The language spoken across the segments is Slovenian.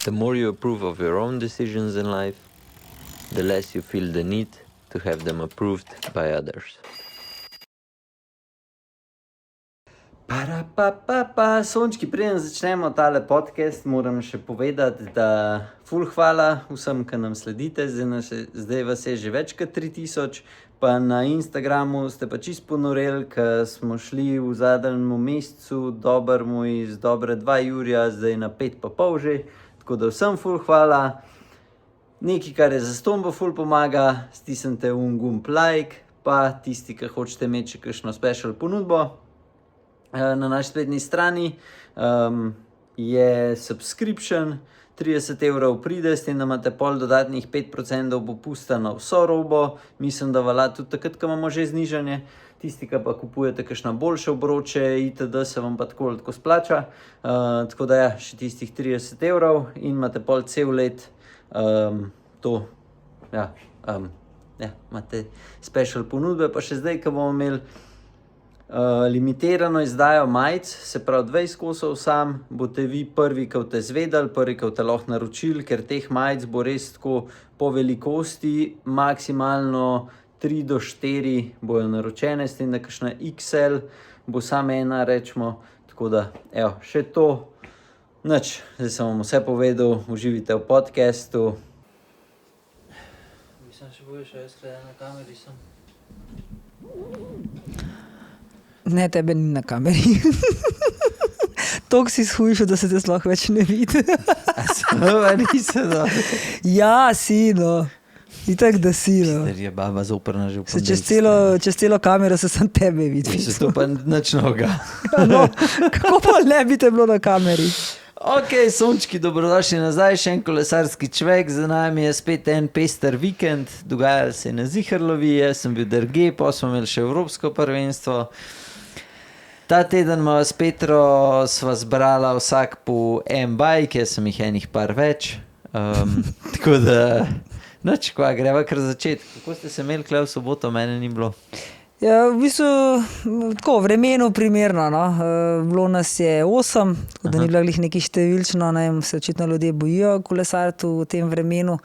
The more you approve of your own decisions in life, the less you feel the need to have them approved by others. Sončki, preden začnemo tale podcast, moram še povedati, da ful hvala vsem, ki nam sledite. Zdaj vas je že več kot 3000, pa na Instagramu ste pa čisto ponoreli, ker smo šli v zadnjem mesecu dobremu iz dobre 2 jurja, zdaj na 5,5 že. Tako da vsem ful hvala. Nekaj, kar je zastonj bo ful pomaga, stisnite gumb like, pa tisti, ki hočete imeti še kakšno special ponudbo. Na naši spletni strani je subscription, 30 € pride, s tem, da imate pol dodatnih 5% popusta na vso robo. Mislim, da velja tudi takrat, ko imamo že znižanje. Tisti, ki pa kupujete kakšna boljše obroče, itd., se vam pa tako splača. Tako da ja, še tistih 30 € in imate pol cel let to, ja, imate special ponudbe, pa še zdaj, ko bomo imeli limitirano izdajo majic, se pravi 20 kosov sam, boste vi prvi, ki boste zvedeli, prvi, ki boste lahko naročili, ker teh majic bo res tako po velikosti, maksimalno 3 do 4 bojo naročene, s tem, da kakšna XL bo samo ena, rečemo, tako da, evo, še to, nič, zdaj sem vam vse povedal, uživite v podcastu. Mislim, še bojo še jaz na kameri sem. Ne, tebe ni na kameri. Toliko si shujšel, da se te sploh več ne vidi. Sama nisem dobro. Ja, si, no. Itak, da si, no. Ker je baba zoprna že v Se čez celo kamero se sam tebe vidi. Se to pa nič noga. No, kako pa ne bi te bilo na kameri? Ok, sončki, dobrodošli nazaj, še en kolesarski človek, za nami je spet en pester vikend, dogajalo se je na Zihrlovi, jaz sem bil drugje, pa smo imeli še Evropsko prvenstvo. Ta teden ima s Petro sva zbrala vsak po en bajk, jaz sem jih enih par več, tako da, nič, kva, greva kar začeti. Kako ste se imeli kle v soboto, mene ni bilo? Ja, v bistvu, tako, vremenu primerno, no. Bilo nas je 8, tako da ni bilo glih neki številčno, ne vem, se očitno ljudje bojijo kolesariti v tem vremenu.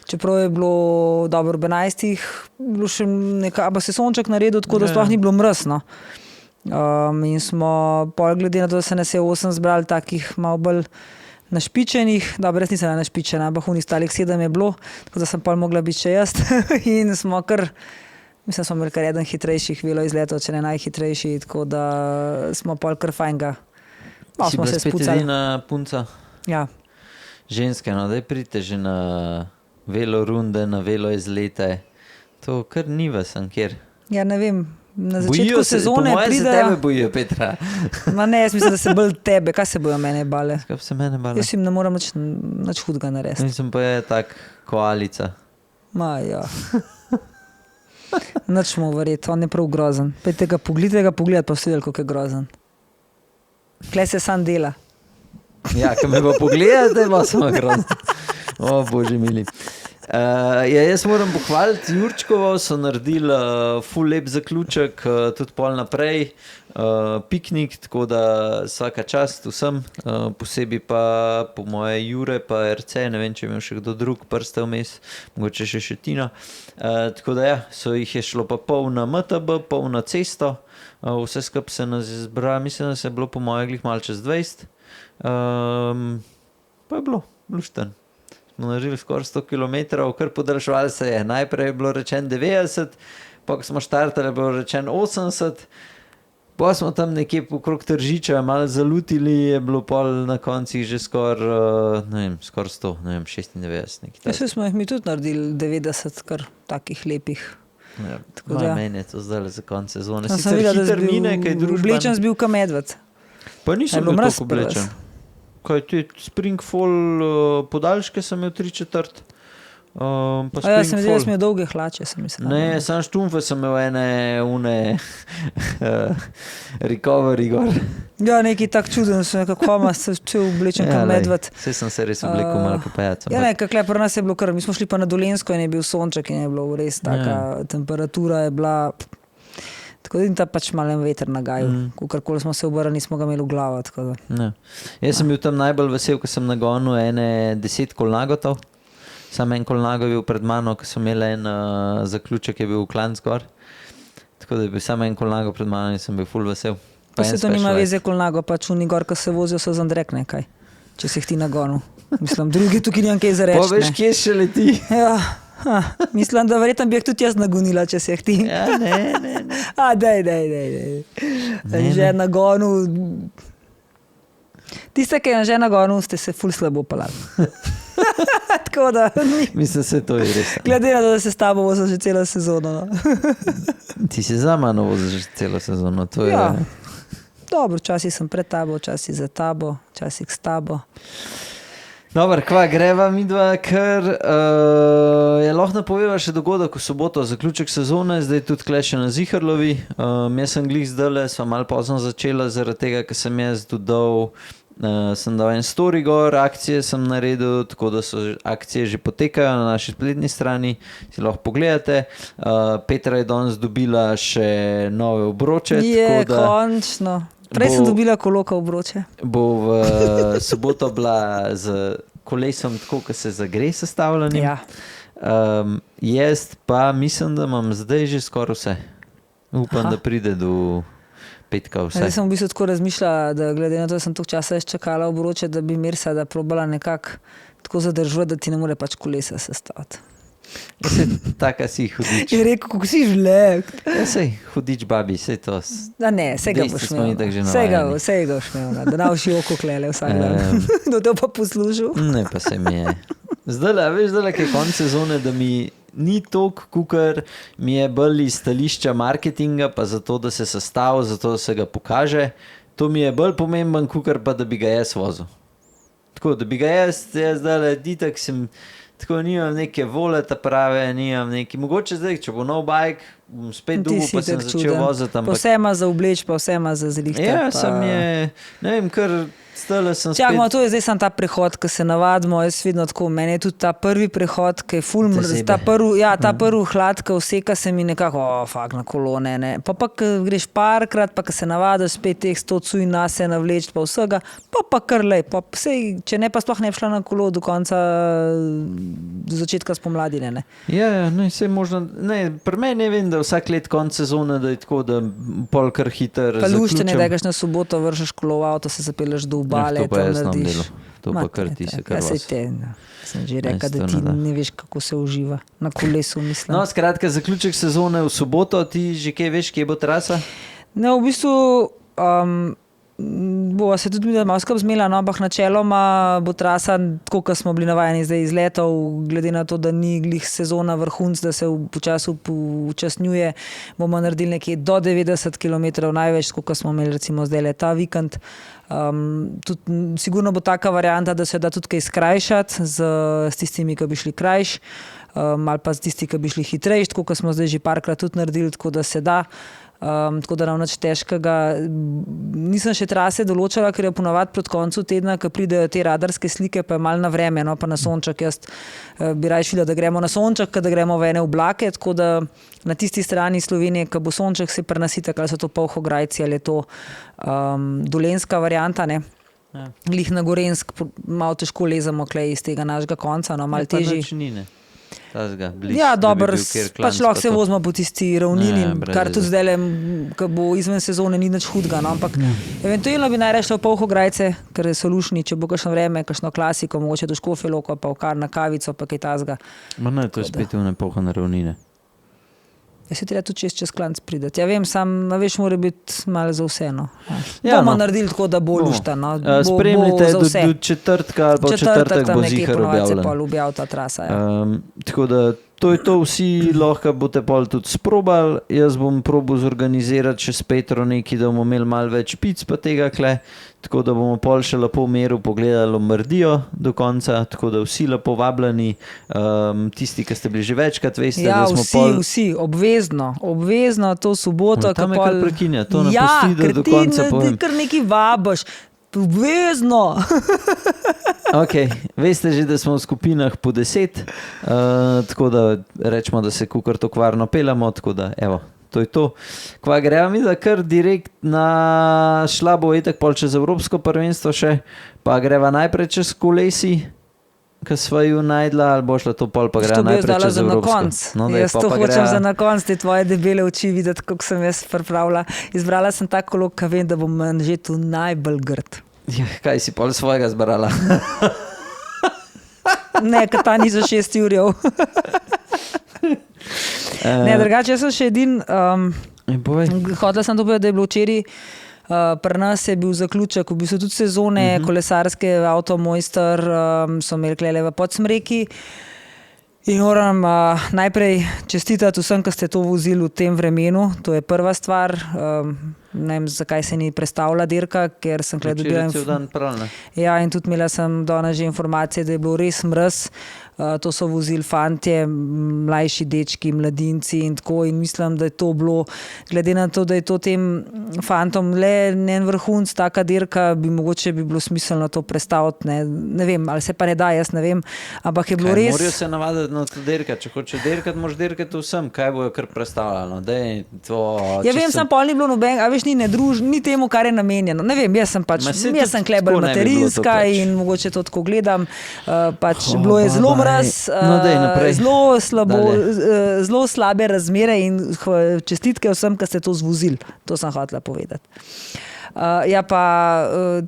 Čeprav je bilo dobro ob 11, bilo še nekaj, pa se sonček naredil, tako da sploh ni bilo mrzno. In smo pol glede na to, da se nas je 8 zbrali takih malo bolj našpičenih, dobro, res nisem našpičena, ampak unih stalih 7 je bilo, tako da sem pol mogla biti še jaz in smo kar, mislim, smo imeli kar eden hitrejših velo izletov, če ne najhitrejši, tako da smo pol kar fajnga. Si bila spet edina punca? Ja. Ženske, no, daj pridite že na velo runde, na velo izlete. To kar ni vas, kjer. Ja, ne vem, na začetku sezone pride... Po moje se tebe bojijo, Petra. Ma ne, jaz mislim, da se bolj tebe. Kaj se bojo mene bale? Kaj se mene bale? Jaz jim ne moram nič hudega narediti. Mislim pa je tak koalica. Ma ja. Nič mu verjeti, on je prav grozen. Pejte ga pogledati, pa vsi vedeli, kako je grozen. Kle se sam dela. Ja, ko me bo pogledati, pa sem grozen. O, bože mili. Ja, jaz moram pohvaliti Jurčkovo, so naredili ful lep zaključek, tudi pol naprej, piknik, tako da vsaka čast vsem, posebej pa po moje Jure pa RC, ne vem, če imel še kdo drug prste vmes, mogoče še Šetina. Tako da ja, so jih je šlo pa pol na MTB, pol na cesto, vse skup se nas je zbralo, mislim, da se je bilo po moje glih malo čez 20, pa je bilo lušten. Smo naredili skoraj 100 km, kar podaljševali se je. Najprej je bilo rečen 90, pa ko smo štartali, je bilo rečen 80, pa smo tam nekje pokrog Tržiča malo zalutili, je bilo pol na koncih že skoraj, ne vem, skoraj 100, ne vem, 96 nekaj. Ja, smo jih mi tudi naredili 90, kar takih lepih. Ja, meni je to zdaj za konc sezone. Sicer hiter mine, kaj družban. Oblečen bil ka medved. Pa nisem bil toliko oblečen. Kaj ti Springfall podaljške sem imel 3/4. Ja, sem imel dolge hlače. Ne, sam štumfe sem imel une recovery gor. Ja, nekaj tak čuden, sem nekako ma se čel oblečen ka medved. Vse sem se res oblekel malo popajacom. Ja, nekaj pri nas je bilo kar, mi smo šli pa na Dolensko in je bil sonček in je bilo res taka temperatura je bila Tako da jim ta pač malo veter nagajal. Kakorkoli smo se obrali, nismo ga imeli v glavo. Tako da. Ja. Jaz sem bil tam najbolj vesel, ko sem nagonil ene 10 kolnagotov. Sam en kolnago je bil pred mano, ko so imeli en zaključek, je bil v Klanc gor. Tako da je bil samo en kolnago pred mano in sem bil ful vesel. Pa se to nima veze kolnago, pač v Nigor, ko se vozijo, so zandrek nekaj, če si jih ti nagonil. Mislim, drugi tukaj nimam kaj za reči. Pa veš, kje še leti? Ja, mislim, da verjetno bi jih tudi jaz nagonila, če si jih ti. Ja, ne. Daj. Že nagonil. Tiste, ki je že nagonil, ste se ful slabo pelali. Tako da mislim, se to je res. Glede na to, da se s tabo vozil že celo sezono. No. Ti si za mano vozil že celo sezono. To je... Ja. Dobro, včasih sem pred tabo, včasih za tabo, včasih s tabo. Dobro, kva, greva midva, ker je lahko napoveva še dogodek v soboto, zaključek sezone, zdaj tudi kle še na Zihrlovi. Jaz sem glih zdajle, sva malo pozno začela, zaradi tega, ker sem jaz dodal, sem dal en story gor, akcije sem naredil, tako da so akcije že potekajo na naši spletni strani, si lahko pogledate. Petra je danes dobila še nove obroče. Je, tako da končno. Prej sem dobila koloka obroče. Bo v soboto bila z kolesom tako, ko se zagre sestavljanjem. Ja. Jaz pa mislim, da imam zdaj že skoraj vse. Upam, da pride do petka vse. Zdaj sem v bistvu tako razmišljala, da glede na to, da sem toliko časa čakala obroče, da bi Mirsa da probala nekako tako zadržati, da ti ne more pač kolesa sestaviti. Taka si hudič. Je rekel, kako si žlek. Ja, sej, hudič babi, sej to. Da ne, sej ga boš imel. Sej ga boš imel, da navši oko klele vsak dan. Do to pa poslušal. Ne, pa se mi je. Zdaj, veš, kaj je konc sezone, da mi ni toliko, kukar mi je bolj iz stališča marketinga, pa zato, da se sestavi, zato, da se ga pokaže. To mi je bolj pomemben, kukar pa, da bi ga jaz vozil. Tako, da bi ga jaz zdaj, ditak sem, tako nimam neke volete prave, nimam neki, mogoče zdaj, če bo nov bajk, bom spet dolgo, pa sem začel voziti. Pa vse ima za obleč, pa vse ima za zrihtat. Ja, sem je, ne vem, kar... Čakamo, to je zdaj sam ta prehod, ki se navadimo, jaz vidno tako, meni je tudi ta prvi prehod, ki je ful mrz, ta prvi hlad, ki vseka se mi nekako, fakt na kolone, ne. Pa greš parkrat, pa se navadiš spet teh 100 cuj nase navleč, pa vsega, pa kar lej, pa sej, če ne pa sploh ne bi šla na kolo do konca, do začetka spomladine, ne. Ja, ne, sej možno, ne, pri meni ne vem, da vsak let konc sezone, da je tako, da pol kar hiter zaključem. Pa luštene, da greš na soboto, vršeš kolo v avto, se zapelješ do obale, to pa jaz nam delo. To pa kar ti se kar vas. Sem že rekel, da ti ne veš, kako se uživa na kolesu, mislim. No, skratka, zaključek sezone v soboto, ti že kaj veš, kje bo trasa? Ne, v bistvu bova se tudi malo skrb zmela, no, ampak načeloma bo trasa, tako kot smo bili navajeni zdaj iz letov, glede na to, da ni glih sezona vrhunc, da se počasi počasnjuje, bomo naredili nekje do 90 km največ, kot smo imeli recimo zdaj ta vikend. Tudi, sigurno bo taka varianta, da se da tudi kaj skrajšati s tistimi, ki bi šli krajš, ali pa s tisti, ki bi šli hitrejš, tako kot smo zdaj že parkrat tudi naredili, tako da se da. Tako da nam nič težkega. Nisem še trase določala, ker je ponovadi proti koncu tedna, ko pridejo te radarske slike, pa je malo na vreme, no, pa na sonček. Jaz bi raje šla, da gremo na sonček, da gremo v ene oblake, tako da na tisti strani Slovenije, ko bo sonček, se prenasita, ali so to Polhograjci ali je to dolenska varianta, ne. Ja. Glih na Gorensk, malo težko lezemo klej iz tega našega konca, no, malo težji. Ja, dobro, pač lahko se vozimo po tisti ravnini, kar tudi zdaj, ko bo izven sezone, ni nič hudega, no, ampak eventualno bi najraje šla v Polhograjce, ker so lušni, če bo kakšno vreme, kakšno klasiko, mogoče do Škofje Loko, pa v kar na kavico, pa kaj tazga. Ma ne, to je spet v nepolhane ravnine. Ja, se treba tudi čez Klanc prideti. Ja, vem, sam, veš, mora biti malo za vse, no. Ja, bomo naredili tako, da bo lušta, no. Spremljite do četrtka ali pa četrtek bo Zihr objavljen. Pa objavil ta trasa, ja. Tako da to je to, vsi lahko boste pol tudi sprobali. Jaz bom probal zorganizirati še s Petro nekaj, da bomo imeli malo več pic pa tega kle, tako da bomo pol še lepo v miru pogledali Lombardijo do konca, tako da vsi lepo vabljeni, tisti, ki ste bili že večkrat, veste, ja, da smo pol... vsi, obvezno to soboto. Tam je kar prekinja, to ne pusti, da do konca povem. Ja, kar nekaj vabaš. Obvezno. Ok, veste že, da smo v skupinah po 10, tako da rečemo, da se kukar to kvarno pelamo, tako da evo, to je to. Kva greva mi, da kar direkt na šla bo itak pol čez Evropsko prvenstvo še, pa greva najprej čez kolesi, ki sva ju najdla, ali bo šla to pol, pa greva najprej čez Evropsko. No, jaz to hočem za na konc, te tvoje debele oči videti, kako sem jaz pripravila. Izbrala sem tak kolok, ka vem, da bom že tu najbolj grd. Ja, kaj si pol svojega zbrala? Ne, ka ta ni za 6 urjev. Ne, drugače, jaz sem še hotela sem to povedati, da je bilo včeraj, pri nas je bil zaključek, v bistvu tudi sezone, kolesarske, Avtomojster, so imeli klele v Podsmreki in moram najprej čestitati vsem, ki ste to vozili v tem vremenu, to je prva stvar, ne vem, zakaj se ni prestavila dirka, ker sem dobila ja, in tudi imela sem danes že informacije, da je bilo res mraz. To so vozili fantje, mlajši dečki, mladinci in tako, in mislim, da je to bilo, glede na to, da je to tem fantom le njen vrhunc, taka dirka, mogoče bi bilo smiselno to prestaviti, ne vem, ali se pa ne da, jaz ne vem, ampak je bilo res... Morajo se navaditi na to dirka, če hoče dirkati, moraš dirkati vsem, kaj bojo kar prestavljalo, ja vem, sem pol ni bilo noben, a veš, ni temu, kar je namenjeno, ne vem, jaz sem klebal materinska in mogoče to tako gledam, pač bilo je zelo zelo slabe razmere in čestitke vsem, ki ste to zvozili. To sem hotela povedati. Ja pa,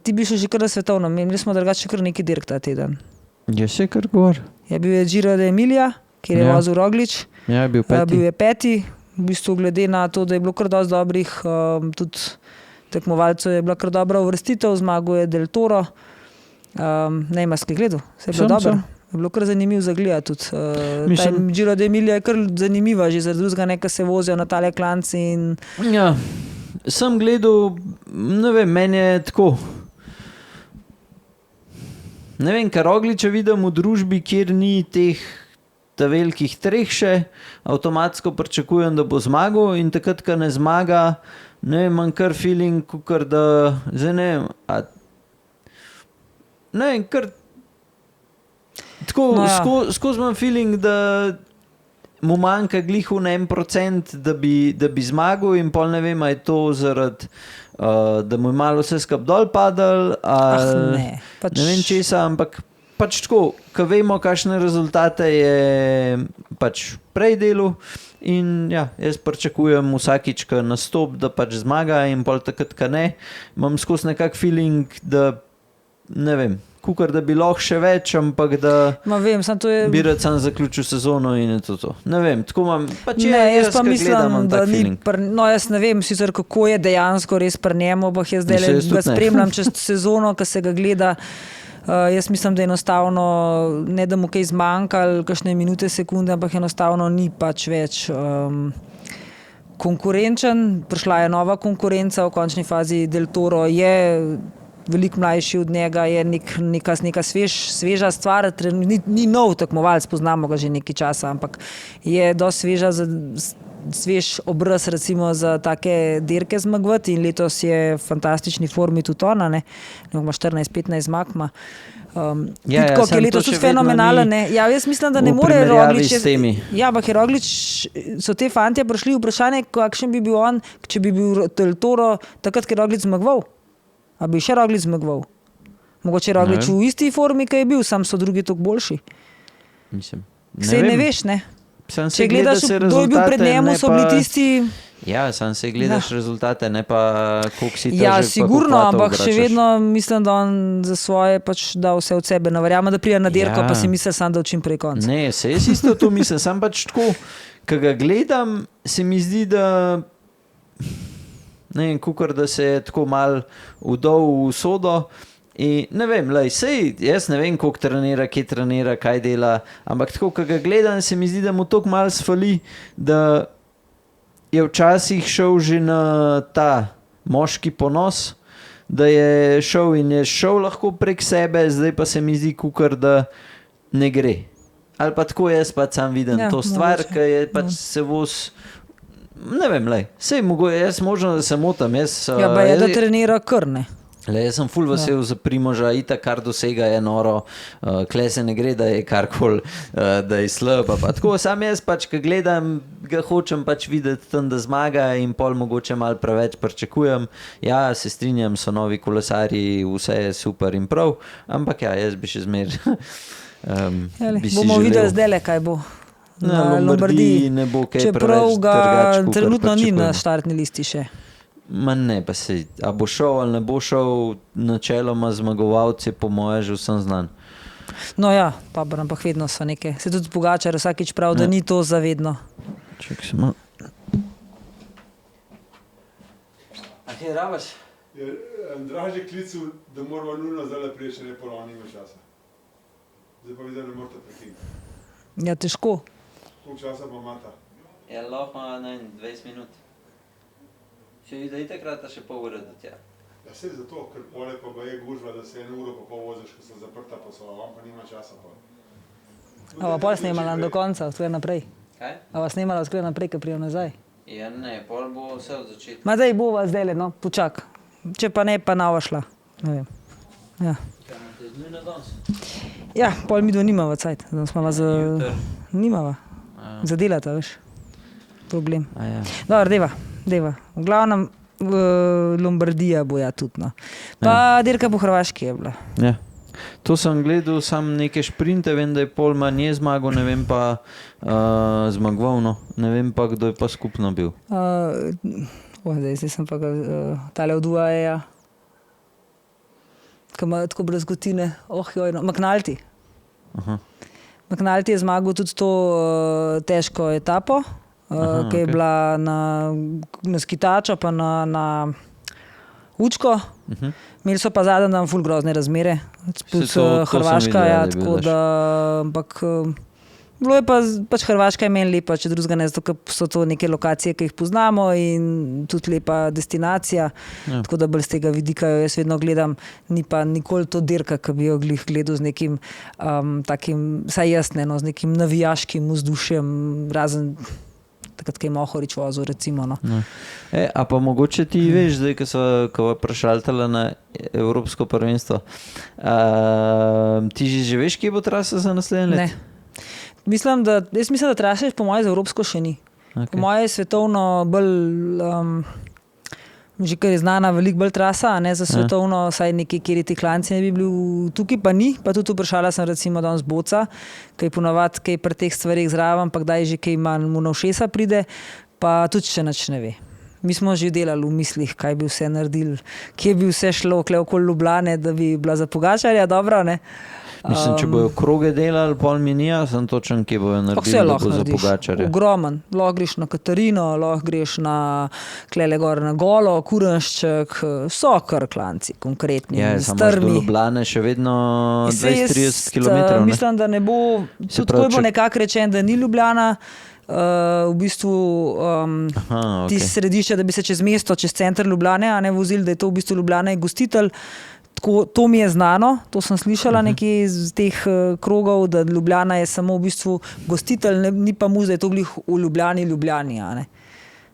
ti bi šel že kar na svetovno, imeli smo drugače kar neki dirk ta teden. Je še kar gor. Je bil je Giro d'Emilia, kjer je vozil Roglič. Ja, je bil peti. Bil je peti, v bistvu glede na to, da je bilo kar dosti dobrih, tudi tekmovalcev je bila kar dobra uvrstitev, zmagal je Del Toro. Ne imaš kaj gledal, se je bilo dobro. Je bilo kar zanimivo za gledati tudi. Ta Giro d'Emilia je kar zanimiva, že zaradi drugega nekaj se vozijo na tale klanci in... Ja, sem gledal, ne vem, meni je tako... Ne vem, kar Rogliča vidim v družbi, kjer ni teh velikih treh še, avtomatsko pričakujem, da bo zmagal in takrat, ko ne zmaga, ne vem, imam kar feeling, kar da... Zdaj ne vem, ne vem, kar... Tako, skozi imam feeling, da mu manjka glih v 1%, da bi zmagal in pol ne vem, a je to zaradi, da mu je malo vse skupaj dol padal, ne vem česa, ampak pač tako, ko vemo, kakšne rezultate je pač prej delu in ja, jaz pričakujem vsakič, ko nastop, da pač zmaga in pol takrat, ko ne, imam skozi nekak feeling, da ne vem, kukar, da bi lahko še več, ampak da bi rad sam zaključil sezono in je to. Ne vem, tako imam, pač jaz pa mislim, da ni, jaz ne vem sicer, kako je dejansko res pri njemu, pa jaz zdaj ga spremljam čez sezono, ko se ga gleda, jaz mislim, da enostavno, ne da mu kaj zmanjkalo, kakšne minute, sekunde, ampak enostavno ni pač več konkurenčen, prišla je nova konkurenca, v končni fazi Del Toro je veliko mlajši od njega, je neka sveža stvar, ni nov tekmovalec, poznamo ga že nekaj časa, ampak je dosti svež obraz recimo za take dirke zmagovati in letos je v fantastični formi tudi ona, ne, ima 14-15 zmag ima. Tako, ki je letos tudi fenomenalen, ne. Ja, jaz mislim, da ne more Roglič. Ja, ampak je Roglič, so te fantje prišli vprašanje, kakšen bi bil on, če bi bil Del Toro takrat, ki je Roglič zmagoval. A bi še Roglič zmagoval? Mogoče Roglič v isti formi, ki je bil, sam so drugi toliko boljši. Mislim. Sej ne veš, ne? Če gledaš, kdo je bil pred njemu, so bili tisti... Ja, sam se gledaš rezultate, ne pa koliko si ja, sigurno, ampak še vedno mislim, da on za svoje pač da vse od sebe. Ne verjamem, da prija na dirko, pa si misli sam, da čim prej konc. Ne, se jaz isto to mislim, sam pač tako, ko ga gledam, se mi zdi, da... Ne vem, kukor, da se je tako mal vdol v sodo in ne vem, sej, jaz ne vem, koliko trenira, kje trenira, kaj dela, ampak tako, ko ga gledam, se mi zdi, da mu toliko mal sfali, da je včasih šel že na ta moški ponos, da je šel in je šel lahko prek sebe, zdaj pa se mi zdi, kukor, da ne gre. Ali pa tako jaz pa sam vidim to stvar, ki je pač se voz... Ne vem, sej jaz možno, da se motam. Ja, pa je, da trenira kar, ne? Jaz sem ful vesel za Primoža, itak kar dosega je noro, kle se ne gre, da je karkoli, da je slab. Pa tako, sam jaz pač, ko gledam, ga hočem pač videti tam, da zmaga in pol mogoče malo preveč pričakujem. Ja, se strinjam, so novi kolesarji, vse je super in prav, ampak ja, jaz bi še zmer bomo videli zdaj, kaj bo. Na Lombardiji ne bo kaj čeprav preveč ga trgač, trenutno ni na štartni listi še. Ma ne, pa se, a bo šel ali ne bo šel, načeloma zmagovalci po moje že vsem znan. No ja, pa ampak vedno so neke. Se tudi Pogačar vsakič prav, da ni to zavedno. Čekaj se malo. A kaj rabaš? Draž je klical, da moramo nujno zdaj prije, še ne polovno nima časa. Zdaj pa videl, da ne morate prekiniti. Ja, težko. Koliko časa pa imata? Ja, lahko na 20 minut. Še videl, takrat še pol ure do tja. Ja, se zato, ker pole pa je gužva, da se 1 uro pa pol voziš, ko so zaprta pa so, on pa nima časa pa. A pa pol snemala do konca, odkle naprej? Kaj? A pa snemala odkle naprej, ko prijo nazaj? Ja, ne, pol bo vse od začetka. Ma zdaj bova zdajle, no, počak. Če pa ne, pa nava šla. Ne vem. Ja. Kaj imate z nujno danes? Ja, pol midva nimava cajt. Smo za... Nimava. A. Zadelata, veš. Problem. A ja. Dobro, deva. V glavnem Lombardija bo ja tudi, no. Pa dirka po Hrvaški je bila. Ja. To sem gledal, sam neke šprinte, vem, da je pol manj zmagal, ne vem pa zmagoval, no. Ne vem pa, kdo je pa skupno bil. Zdaj sem pa tale od UAE-ja. Ko ima tako brez gotine. Jojno. McNulty. Aha. McNulty je zmagal tudi to težko etapo. Ki je bila na skitačo pa na Učko. Imeli so pa zadnji dan ful grozne razmere. Hrvaška, ja, tako da, ampak bilo je pač Hrvaška je meni lepa, če drugega ne, zato ker so to neke lokacije, ki jih poznamo in tudi lepa destinacija, ja. Tako da bolj z tega vidika jaz vedno gledam, ni pa nikoli to dirka, ki bi jo gledal z nekim takim, saj jaz ne, no, z nekim navijaškim vzdušjem, razen takrat, kaj je Mohorič vozil, recimo. No. A pa mogoče ti veš, zdaj, ko prešaltala na Evropsko prvenstvo, ti že veš, kje bo trasa za naslednje let? Ne. Jaz mislim, da trasa po moje za Evropsko še ni. Okay. Po moje je svetovno bolj, že kar je znana, veliko bolj trasa, a ne za svetovno, saj nekaj, kjer je ti klanci ne bi bil, tukaj pa ni, pa tudi vprašala sem recimo danes Boca, kaj ponavadi, kaj pri teh stvarih zraven, pa kdaj že kaj mu na ušesa pride, pa tudi še nič ne ve. Mi smo že delali v mislih, kaj bi vse naredili, kje bi vse šlo, kle okoli Ljubljane, da bi bila za Pogačarja, dobro, ne? Mislim, če bojo kroge delali, pol mi nija, sem točen, kje bojo naredili, da bo za Pogačarja. Ogromen. Lahko greš na Katarino, lahko greš na klele gor na Golo, Kurenšček, so kar klanci, konkretni, ja, strmi. Do Ljubljane še vedno 20-30 kilometrov, ne? Mislim, da ne bo, tudi tako bo nekako rečen, da ni Ljubljana, v bistvu ti središče, da bi se čez mesto, čez center Ljubljane, a ne vozili, da je to v bistvu Ljubljana je gostitelj. Tako, to mi je znano, to sem slišala nekaj iz teh krogov, da Ljubljana je samo v bistvu gostitelj, ni pa mu, da je to glih v Ljubljani, a ne?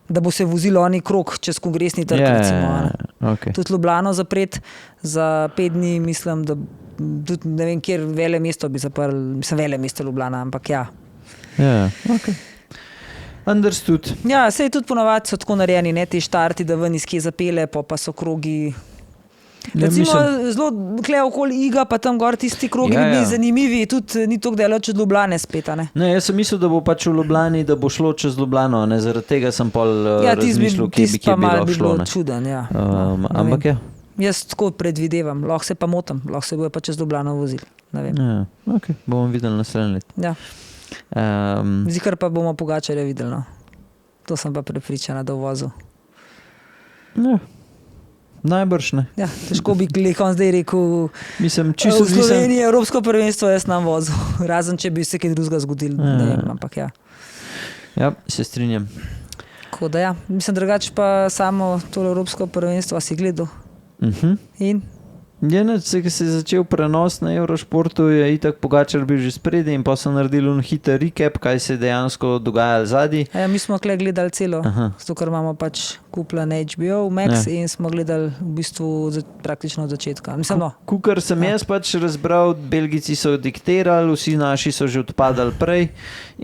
Da bo se vozilo oni krog čez kongresni trg, recimo. A ne? Okay. Tudi Ljubljano zapret za 5 dni, mislim, da tudi ne vem, kjer vele mesto bi zaprli, mislim, vele mesto Ljubljana, ampak ja. Ja, ok. Understood. Ja, sej tudi ponavadi so tako narejeni, ne, ti štarti, da ven iz kje zapele, pa so krogi. Recimo, zelo kle okoli Iga, pa tam gor tisti krogi bi bili zanimivi, tudi ni toliko delo čez Ljubljane spet, ne? Ne, jaz sem mislil, da bo pač v Ljubljani, da bo šlo čez Ljubljano, ne, zaradi tega sem pol razmišljal, kje bi lahko šlo, ne. Ja, tis pa malo bi bilo čuden, ja. Ampak ja. Jaz tako predvidevam, lahko se pa motim, lahko se bojo pa čez Ljubljano vozili, ne vem. Ja, ok, bomo videli naslednje let. Ja. Zikar pa bomo Pogačarja videli, no. To sem pa prepričana, da v vozu. Ja. Najbrž ne. Ja, težko bi on zdaj rekel, mislim, v Sloveniji je Evropsko prvenstvo, jaz nam vozil, razen če bi se kaj drugega zgodil, ne vem, ampak ja. Ja, se strinjam. Tako da ja, mislim drugače pa samo to Evropsko prvenstvo, a si gledal? In? Ko se je začel prenos na Eurošportu, je itak Pogačar bil že spredi in pa so naredili hiter recap, kaj se je dejansko dogajalo zadaj. Ja, mi smo kle gledali celo, zato ker imamo pač kupila na HBO Max in smo gledali v bistvu praktično od začetka. Mislim, no. Kukar sem jaz pač razbral, Belgijci so diktirali, vsi naši so že odpadali prej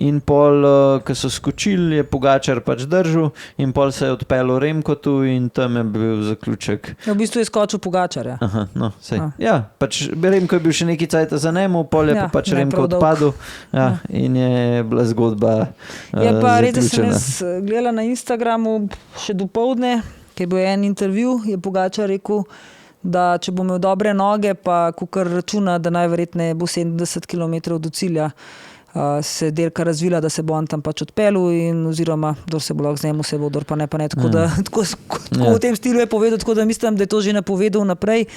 in pol, ko so skočili, je Pogačar pač držal in pol se je odpeljal Remkotu in tam je bil zaključek. V bistvu je skočil Pogačar, ja. Aha, no, sej. Ja, pač Remko je bil še nekaj cajta za njemu, pol je pa pač Remko odpadel in je bila zgodba Je pa res, da sem zaključena. jaz gledala na Instagramu še dopoldne, ki je bil en intervju, je Pogačar rekel, da če bo imel dobre noge, pa kukar računa, da najverjetneje bo 70 km do cilja, se delka razvila, da se bo on tam pač odpeljal in oziroma kdor se bo lahko z njemu, se bo, kdor pa ne, tako da tako v tem stilu je povedal, tako da mislim, da je to že napovedal naprej,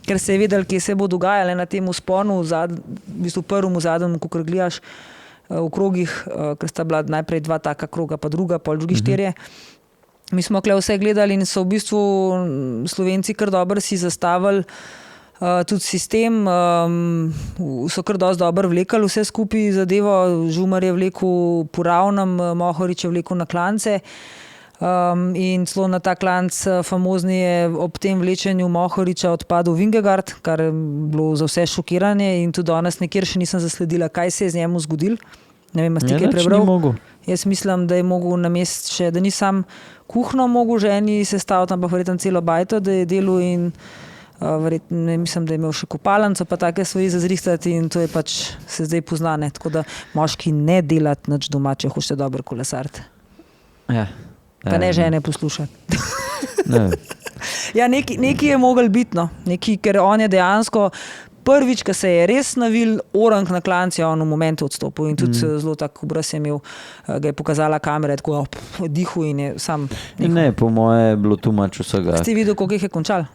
ker se je vedel, kje se bo dogajalo na tem vzponu, v bistvu prvem, zadnjem, ko gledaš v krogih, ker sta bila najprej 2 taka kroga, pa drugi 4. Mi smo tukaj vse gledali in so v bistvu Slovenci kar dobro si zastavili tudi sistem, so kar dosti dobro vlekali vse skupaj zadevo, Žumar je vlekel po ravnem, Mohorič je vlekel na klance. In celo na ta klanc famozni je ob tem vlečenju Mohoriča odpadel Vingegaard, kar je bilo za vse šokiranje in tudi danes nekjer še nisem zasledila, kaj se je z njemu zgodilo. Ne vem, ste kaj prebral? Jaz mislim, da je mogel namest še, da ni sam kuhno mogel ženi sestaviti, ampak verjetno celo bajto, da je delal in verjetno, mislim, da je imel še kopalnico pa take stvari za zrihtati in to je pač se zdaj poznane, tako da moški ne delati nič doma, če hočete dobro kolesariti. Ja. Pa ne žene poslušati. Ne. Ja, nekaj je mogel biti, no. Nekaj, ker on je dejansko prvič, ko se je res navil orang na klanci, on v momentu odstopil in tudi zelo tak obraz je imel, ga je pokazala kamera, tako dihu in je sam nehal. Ne, po moje je bilo tu mač vsega. Ste videli, koliko jih je končal?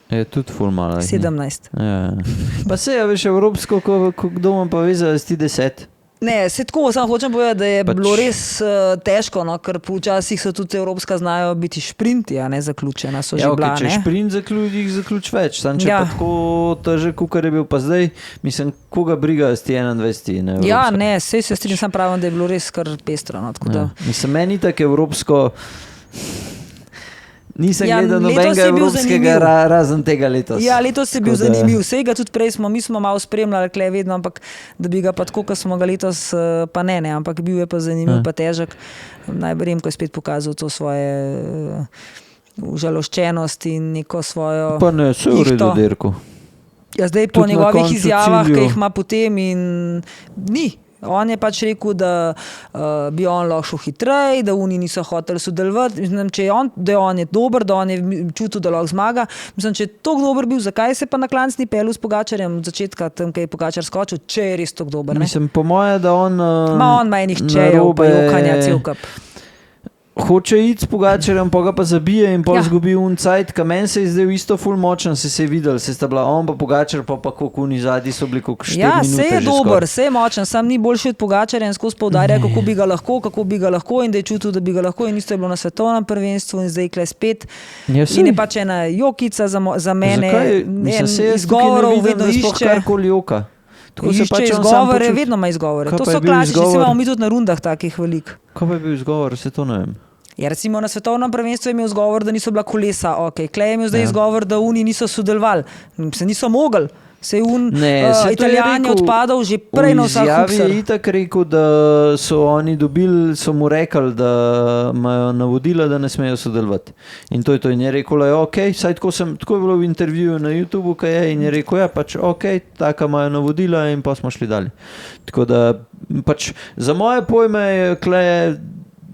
Je tudi ful malo. 17. Ja. Pa se je veš evropsko, ko kdo vam pa veze, da si 10. Ne, se tako, samo hočem povedati, da je bilo res težko, no, ker včasih so tudi evropska znajo biti šprinti, a ne zaključena, so že bila, če ne? šprint zaključ več, sam če pa tako težek, kukar je bil pa zdaj, mislim, koga briga s ti 21, ne evropska. Ja, ne, se strinjam, sam pravim, da je bilo res kar pestro, no, tako da. Mislim, meni tako evropsko nisem gledal nobenega evropskega razen tega letos. Ja, letos je bil zanimiv. Vsega tudi prej mi smo malo spremljali, kle vedno, ampak da bi ga pa tako, ko smo ga letos, pa ne, ampak bil je pa zanimiv, pa težek. Najbolj ko je spet pokazal to svoje užaloščenost in neko svojo pa ne, se v redu dirku. Ja, zdaj po njegovih izjavah, ki jih ima potem in ni. On je pač rekel, da bi on lahko šel hitrej, da oni niso hoteli sodelovati. Mislim, da on je dober, da on je čutil, da lahko zmaga. Mislim, če je tako dober bil, zakaj se pa na klanc ni peljal s Pogačarjem od začetka, tam, kaj je Pogačar skočil, če je res tako dober. Ne? Mislim, po moje, da on on ima enih čejev, pa jokanja cel kup. Hoče iti s Pogačarjem, pa ga pa zabije in pol zgubi cajt, ka meni se je zdaj isto ful močen, se je videl, se sta bila on pa Pogačar, pa koliko oni zadnji so bili, koliko 4 minute. Ja, se je dober, se je močen, sam ni boljši od Pogačarja in skozi poudarja, kako bi ga lahko in da je čutil, da bi ga lahko in isto je bilo na svetovnem prvenstvu in zdaj kle spet. Ja, in je pač ena jokica za mene, izgovorov vedno išče. Karkoli joka. Išče izgovore, vedno ima izgovore. To so klasični, se imamo mi tudi na rundah takih velik. Kaj pa je bil izgovor, se to ne vem. Ja, recimo na svetovnem prvenstvu je imel izgovor, da niso bila kolesa, ok. Klej je imel zdaj izgovor, da oni niso sodelovali. Se niso mogli. Se je Italijan odpadal že prej na vsak hukser. V izjavi je itak rekel, da so oni dobili, so mu rekli, da imajo navodila, da ne smejo sodelovati. In to je to. In je rekel, da je ok, saj tako je bilo v intervjuju na YouTubeu, kaj je, in je rekel, ja, pač ok, taka imajo navodila in pa smo šli dalje. Tako da, pač za moje pojme je Klej,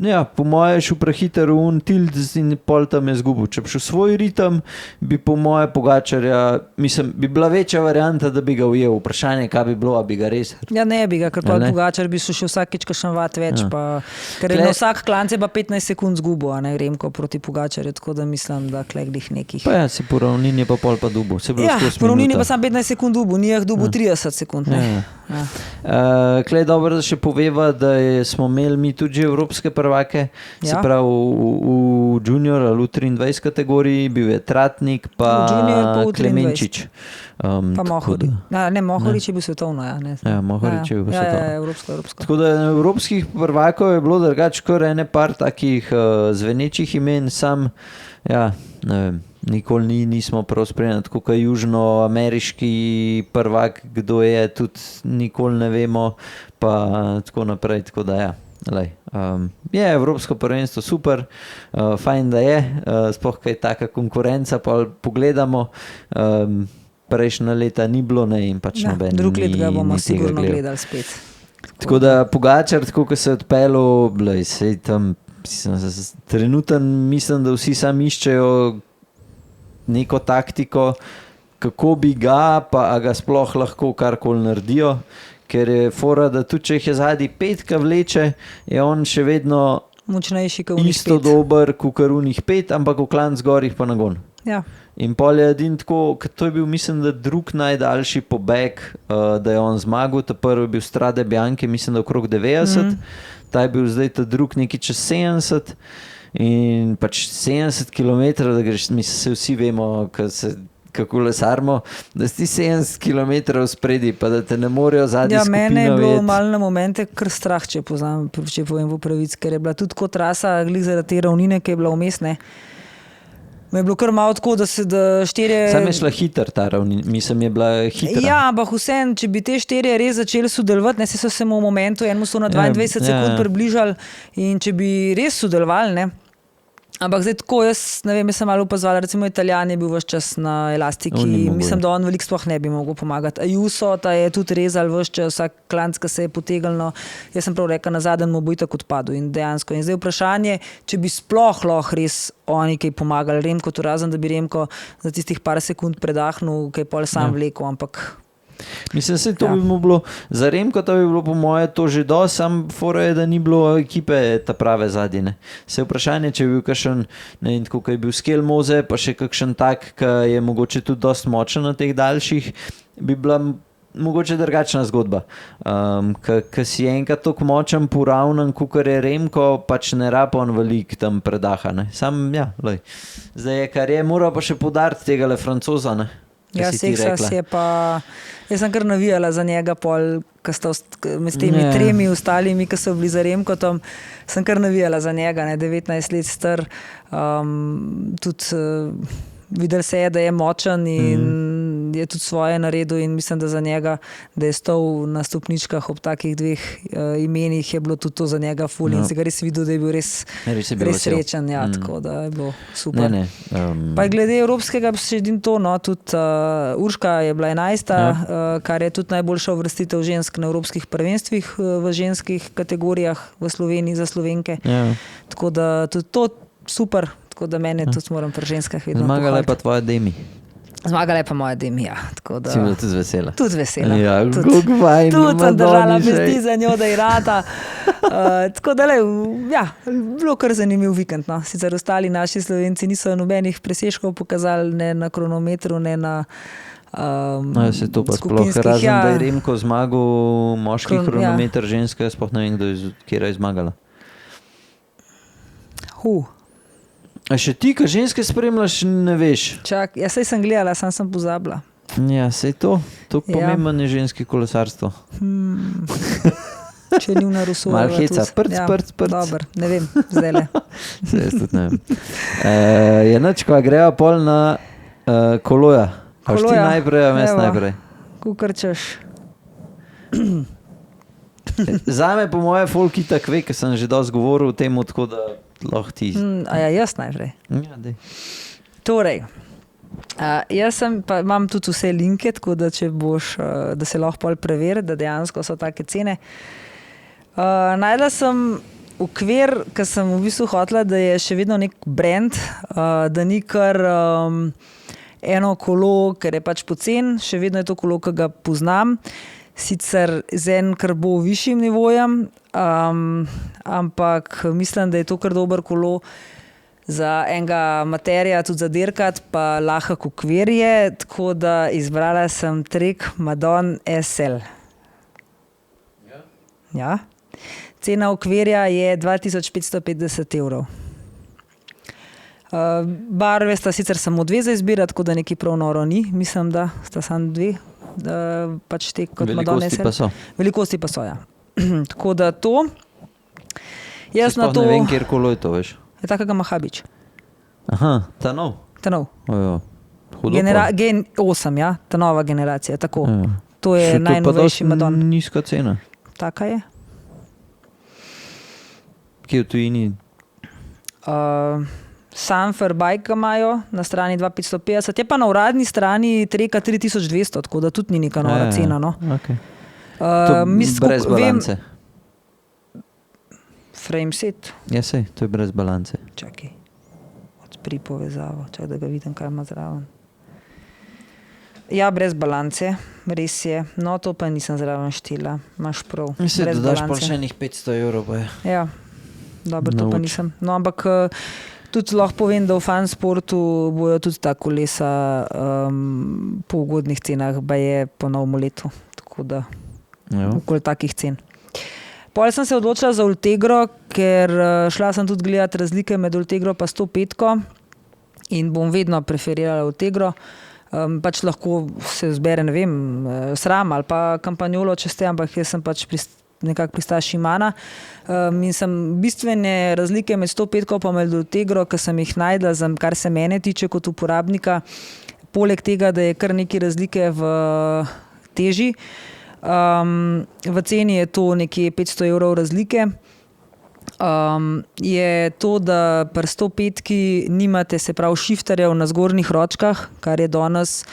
ja, po moje šel prehiter v tilt in pol tam je zgubil. Če bi šel svoj ritem, bi po moje Pogačarja, mislim, bi bila večja varianta, da bi ga ujel. Vprašanje, kaj bi bilo, a bi ga res. Ja, ne bi ga, ker pa Pogačar bi šel vsakič kakšen vat več, pa, ker je na vsak klanc je pa 15 sekund zgubil, a ne Remko proti Pogačarju, tako da mislim, da kleglih nekih. Pa ja, si po ravnini pa pol pa dubu. Ja, po ravnini pa sam 15 sekund dubu, ni jih dubu 30 sekund, ne. Klej dobro, da še poveva, da smo imeli mi tudi že evropske prvake, se pravi v junior ali v 23 kategoriji, bil je Tratnik pa Klemenčič. Pa Mohorič. Ne, Mohorič je bil svetovno. Mohorič je bil svetovno. Evropsko. Tako da evropskih prvakov je bilo drugače kar ene par takih zvenečih imen, sam, ne vem, nikoli nismo prav spremljali, tako kot južnoameriški prvak, kdo je, tudi nikoli ne vemo, pa tako naprej, tako da je evropsko prvenstvo super, fajn da je, sploh kaj taka konkurenca, pa pogledamo, prejšnja leta ni bilo, ne, in pač noben drug let ga bomo sigurno gledal. gledali spet. Tako da Pogačar, tako ko se je odpeljal, sej tam, trenutno mislim, da vsi sami iščejo neko taktiko, kako bi ga, pa ga sploh lahko karkoli naredijo, ker je fora, da tudi če jih je zadnji 5, ki vleče, je on še vedno močnejši kot unih 5. Isto dober kot unih 5, ampak v klanc gorih pa nagon. Ja. In pol je edin tako, to je bil, mislim, da drug najdaljši pobeg, da je on zmagal, ta prvi je bil Strade Bianche, mislim, da okrog 90, ta je bil zdaj ta drug neki čez 70 in pač 70 km, da greš, mislim, se vsi vemo, kako lesarmo, da si 70 km spredi, pa da te ne morejo zadnji skupino vedeti. Mene je bilo malo na momente kar strah, če povem v pravici, ker je bila tudi kot trasa, glih zaradi te ravnine, ki je bila vmes, ne. Me je bilo kar malo tako, da 4... Sam je šla hiter ta ravnina, mislim, je bila hitra. Ja, ampak vseeno, če bi te 4 res začeli sodelovati, ne, so se mu v momentu, enemu so na 22 sekund približali in če bi res sodelovali, ne. Ampak zdaj tako, jaz ne vem, jaz sem malo opazovala, recimo Italijan je bil ves čas na elastiki, mislim, da on veliko sploh ne bi mogel pomagati. Ayuso, ta je tudi rezal ves čas, vsak klanc, ki se je potegnil, no, jaz sem prav rekel, na zadnjem mu bo itak odpadel in dejansko. In zdaj vprašanje, če bi sploh lahko res oni kaj pomagali, Remko, to razen, da bi Remko za tistih par sekund predahnil, kaj pol sam vlekel, ampak... Mislim, se to bi mu bilo, za Remko to bi bilo po moje to že sam fora je, da ni bilo ekipe ta prave zadnje. Se vprašanje, če bi bil kakšen, ne vem, tako, kaj je bil Skelmoze, pa še kakšen tak, ki je mogoče tudi dosti močen na teh daljših, bi bila mogoče drugačna zgodba. Ki si enkrat toliko močen, poravnan, kakor je Remko, pač ne rab on velik tam predaha. Ne. Sam, zdaj je, kar je, mora pa še podariti tega Francoza, ne. Ja, Seksas je pa, jaz sem kar navijala za njega pol, med temi 3 ostalimi, ki so bili za Remkotom, sem kar navijala za njega, 19 let star, tudi videl se je, da je močen in je tudi svoje naredil in mislim, da za njega, da je stal na stopničkah ob takih 2 imenih, je bilo tudi to za njega ful in se ga res videl, da je bil res srečen, tako da je bilo super. Pa glede evropskega še edin to, tudi Urška je bila 11, kar je tudi najboljša uvrstitev žensk na evropskih prvenstvih v ženskih kategorijah v Sloveniji za Slovenke. Tako da tudi to super, tako da mene tudi moram pri ženskah vedno pohvaliti. Zmagala je pa tvoja Demi. Zmagala je pa moja Demi, ja. Si bila tudi vesela? Tudi vesela. Ja, kako fajn. Tudi sem držala pesti za njo, da je rata. Tako da, bilo kar zanimiv vikend. No. Sicer ostali naši Slovenci niso nobenih presežkov pokazali, ne na kronometru, ne na se to pa sploh, razen da je Remko zmagal moški kronometer, ženska, sploh ne vem, kje je zmagala. A še ti, ko ženske spremljaš, ne veš? Čak, saj sem gledala, sem pozabila. Ja, sej to pomembno je ženski kolesarstvo. Če ni vna Rusova. Mal heca, prc. Dobar, ne vem, zdajle. Se jaz tudi ne vem. Je nič, ko grejo pol na Koloja. Paš ti najprej, a mes najprej. Kukar češ. Zame po moje folk itak ve, ker sem že dosti govoril o tem, tako da lahko ti... jaz najprej. Ja, dej. Torej, jaz imam tudi vse linke, tako da če boš, da se lahko pol preveri, da dejansko so take cene. Najdla sem okvir, ker sem v bistvu hotela, da je še vedno nek brand, da ni kar eno kolo, ker je pač pocen, še vedno je to kolo, ki ga poznam. Sicer z en kar bo višjim nivojem, ampak mislim, da je to kar dober kolo za enega materija, tudi za dirkat, pa lahko okvir je, tako da izbrala sem Trek Madon SL. Ja. Cena okvirja je 2550 evrov. Barve sta sicer samo 2 za izbirati, tako da nekaj prav noro ni. Mislim, da sta samo 2. Pač te kot Madonna Velikosti pa so. Velikosti pa so, ja. Tako da to. Jaz Sploh na to. ne vem, kjer kolo je to, veš. Je takega Mahabič. Aha, ta nov. Ta nov. Ojo. Hudo Gen 8, ja, ta nova generacija, tako. Ja. To je najnovejši Madonna. Nizka cena. Taka je. Kje v tujini? Sanfer bike ga imajo na strani 2550, je pa na uradni strani Treka 3200, tako da tudi ni neka nora cena. No. Okay. To brez balance. Frame set. Ja, sej, to je brez balance. Čakaj, odpri povezavo, čakaj, da ga vidim, kaj ima zraven. Ja, brez balance, res je. No, to pa nisem zraven štela, imaš prav. Mislim, da daš pa še enih 500 evrov. Pa je. Ja, dobro, to pa nisem. No, ampak tudi lahko povem, da v fansportu bojo tudi ta kolesa po ugodnih cenah, pa je po novem letu. Tako da, okoli takih cen. Potem sem se odločila za Ultegro, ker šla sem tudi gledati razlike med Ultegro pa 105 in bom vedno preferirala Ultegro. Pač lahko se zbere, ne vem, SRAM ali pa Campagnolo, če ste, ampak jaz sem pač nekako pristaš Shimana. In sem bistvene razlike med 105 pa med Ultegro, ki sem jih najdla, kar se mene tiče kot uporabnika, poleg tega, da je kar nekaj razlike v teži. V ceni je to nekje 500 evrov razlike. Je to, da pri 105 nimate, se pravi, šifterjev na zgornjih ročkah, kar je danes,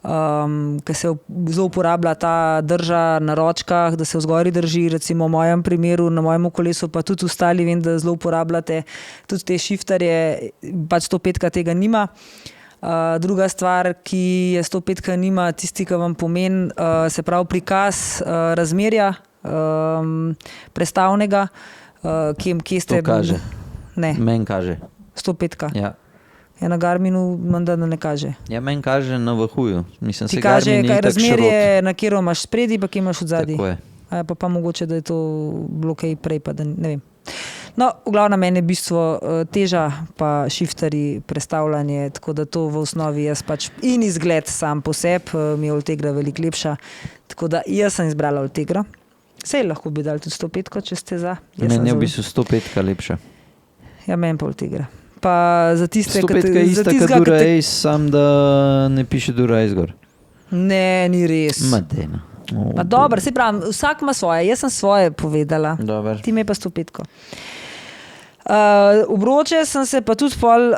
ker se zelo uporablja ta drža na ročkah, da se vzgori drži, recimo v mojem primeru, na mojem kolesu, pa tudi ostali vem, da zelo uporabljate tudi te šifterje, pač 105 tega nima. Druga stvar, ki je 105 nima, tisti, ki vam pomeni, se pravi prikaz razmerja prestavnega, kje ste... To kaže. Ne. Meni kaže. 105. Ja. Ja, na Garminu menda ne kaže. Ja, meni kaže na vrhuju. Mislim, ti kaže, kaj razmerje, na kjer imaš spredi, pa kje imaš odzadaj. Tako je. Pa mogoče, da je to bilo kaj prej, pa da ne vem. No, v glavnem meni je bistvo teža, pa šifterji, prestavljanje, tako da to v osnovi jaz pač in izgled sam po sebi, mi je Ultegra veliko lepša. Tako da jaz sem izbrala Ultegro. Sej lahko bi dali tudi 105, če ste za. Meni je v bistvu 105 lepša. Ja, meni pa Ultegra. Pa za tiste, 105 je ista kot Dura Ace, sam da ne piše Dura Ace gor. Ne, ni res. Madena. Pa dobro, se pravim, vsak ima svoje, jaz sem svoje povedala. Dobar. Ti me pa 105. Obroče sem se pa tudi pol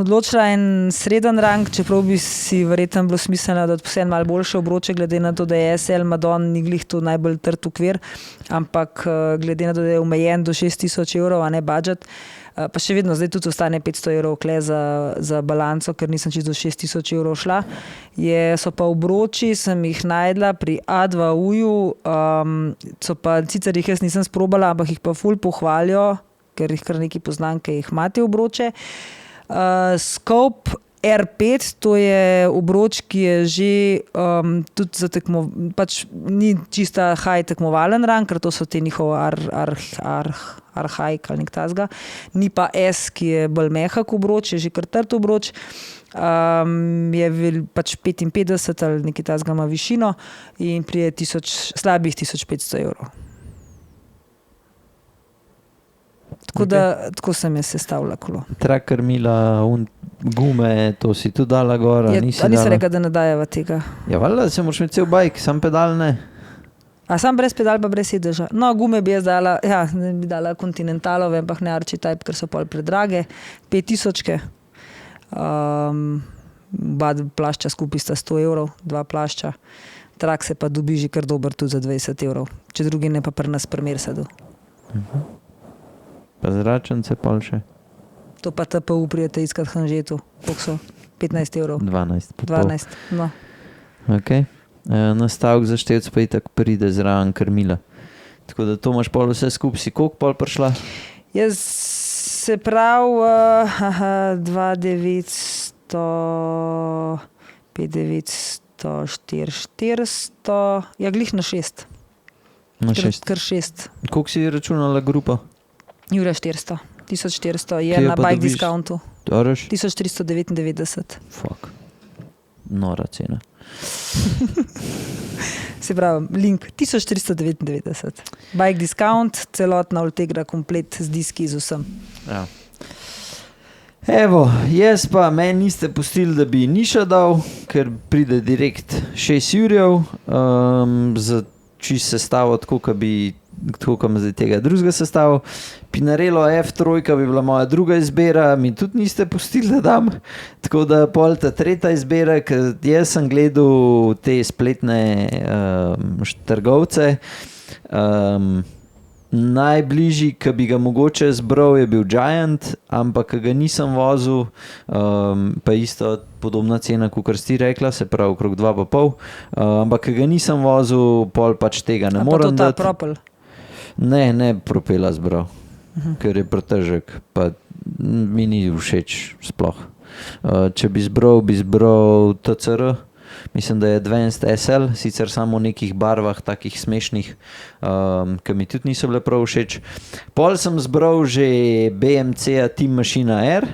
odločila en sreden rang, čeprav bi si verjetno bilo smiselno, da vse malo boljše obroče, glede na to, da je SL Madonna ni glih to najbolj trd okvir, ampak glede na to, da je omejen do 6000 evrov, a ne budžet, pa še vedno zdaj tudi ostane 500 evrov kle za balanco, ker nisem čisto do 6000 evrov šla. So pa obroči, sem jih najdla pri A2U-ju, so pa, sicer jih jaz nisem sprobala, ampak jih pa ful pohvalijo, ker jih kar neki poznam, ki jih imate obroče. Scope R5, to je obroč, ki je že tudi za pač ni čista high tekmovalen rang, ker to so te njihov arhaik ali nek tazga. Ni pa S, ki je bolj mehak obroč, je že kar trd obroč. Je pač 55 ali nekaj tazga ima višino in prije slabih 1500 evrov. Tako sem jaz sestavila kolo. Tracker mila, gume, to si tu dala gor, nisi dala? A nisem rekla, da ne dajeva tega. Ja, valjda, se moraš imeti cel bajk, sam pedal ne. A sam brez pedal pa brez sedeža. No, gume bi jaz dala, ja, bi dala Continentalove, ampak ne Archetype, ker so pol predrage. 5000. Oba plašča skupaj sta 100 evrov, 2 plašča. Trak se pa dobi že kar dober tudi za 20 evrov. Če drugi ne pa pri nas pri Mercedu. Pa zračence pol še? To pa TPU prijete iskat Hanžetu. Koliko so? 15 evrov. 12. 12, no. Ok. Nastavek za števc pa itak pride zraven krmila. Tako da to imaš pol vse skup. Si koliko pol prišla? Jaz se prav 2900, 5900, 400, ja glih na 6. Na 6. Kar 6. Koliko si računala grupo? Jure 400. 1400 je Kje jo na pa bike dobiš? discountu. Torej? 1499. Fuck. Nora cena. Se pravi, link 1499. Bike discount, celotna Ultegra komplet z diski z vsem. Ja. Evo, jaz pa meni niste pustili, da bi Niša dal, ker pride direkt 6 jurjev za čist sestavo, tako kot zdaj tega drugega sestavo. Pinarello F3 bi bila moja druga izbira, mi tudi niste pustili, da dam. Tako da pol ta tretja izbira, ker jaz sem gledal te spletne trgovce. Najbližji, ki bi ga mogoče zbral, je bil Giant, ampak ki ga nisem vozil, pa isto podobna cena, kot si rekla, se pravi okrog 2,5, ampak ki ga nisem vozil, pol pač tega ne morem dati. Pa to ta Propel? Ne Propela zbral, ker je pretežek, pa mi ni všeč sploh. Če bi zbral TCR, mislim, da je Advanced SL, sicer samo v nekih barvah, takih smešnih, ki mi tudi niso bile prav všeč. Pol sem zbral že BMC Team Machine R,